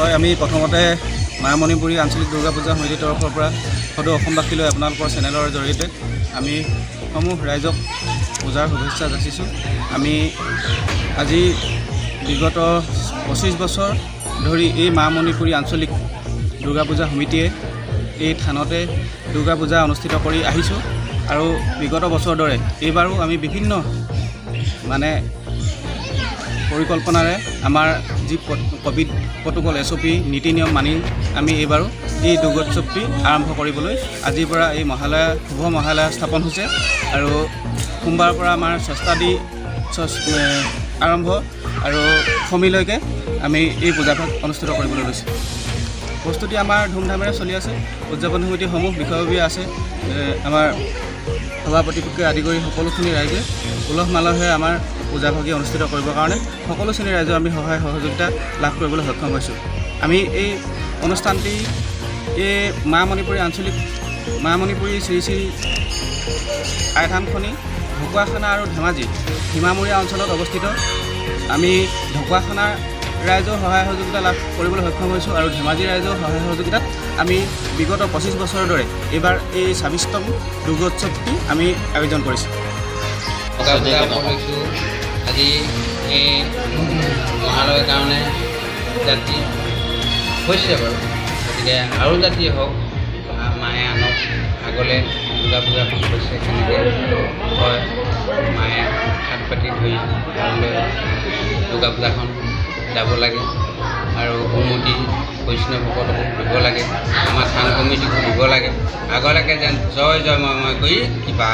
হয়, আমি প্ৰথমতে মায়ামণিপুৰী আঞ্চলিক দুৰ্গা পূজা সমিতিৰ তৰফৰ পৰা সদৌ অসমবাসীলৈ আপোনালোকৰ চেনেলৰ জৰিয়তে আমি সমূহ ৰাইজক পূজাৰ শুভেচ্ছা যাচিছোঁ। আমি আজি বিগত 25 বছৰ ধৰি এই মায়ামণিপুৰী আঞ্চলিক দুৰ্গা পূজা সমিতিয়ে এই থানতে দুৰ্গা পূজা অনুষ্ঠিত কৰি আহিছোঁ আৰু বিগত বছৰৰ দৰে এইবাৰো আমি বিভিন্ন পৰিকল্পনাৰে আমাৰ যি ক'ভিড প্ৰট'কল SOP নীতি নিয়ম মানি আমি এইবাৰো এই দুৰ্গোৎসৱটি আৰম্ভ কৰিবলৈ আজিৰ পৰা এই শুভ মহালয়া স্থাপন হৈছে আৰু সোমবাৰৰ পৰা আমাৰ ষষ্ঠাদি আৰম্ভ আৰু সমিলৈকে আমি এই পূজাভাগ অনুষ্ঠিত কৰিবলৈ লৈছোঁ। প্ৰস্তুতি আমাৰ ধুমধামেৰে চলি আছে। উদযাপন সমিতিসমূহ বিষয়ববীয়া আছে। আমাৰ সভাপতিকে আদি কৰি সকলোখিনি ৰাইজে উলহ মালহে আমাৰ পূজাভাগি অনুষ্ঠিত কৰিবৰ কাৰণে সকলো শ্ৰেণীৰ ৰাইজৰ আমি সহায় সহযোগিতা লাভ কৰিবলৈ সক্ষম হৈছোঁ। আমি এই অনুষ্ঠানটি এই মায়ামণিপুৰী শ্ৰী শ্ৰী আইধানখনি ঢকুৱাখানা আৰু ধেমাজি সীমামূৰীয়া অঞ্চলত অৱস্থিত। আমি ঢকুৱাখানাৰ ৰাইজৰ সহায় সহযোগিতা লাভ কৰিবলৈ সক্ষম হৈছোঁ আৰু ধেমাজি ৰাইজৰ সহায় সহযোগিতাত আমি বিগত 25 বছৰৰ দৰে এইবাৰ এই 26তম দুৰ্গোৎসৱটি আমি আয়োজন কৰিছোঁ। আজি এই মহালয়ৰ কাৰণে যাত্ৰী হৈছে বাৰু, গতিকে আৰু যাত্ৰী হওক, মায়ে আনক আগলৈ দুৰ্গা পূজাখন হৈছে কেনেকৈ হয়, মায়ে হাত পাতি ধৰি আগলৈ দুৰ্গা পূজাখন যাব লাগে আৰু উন্নতি বৈষ্ণৱসকলকো দিব লাগে, আমাৰ থান কমিটিকো দিব লাগে, আগলৈকে যেন জয় জয় মই কৰি কিবা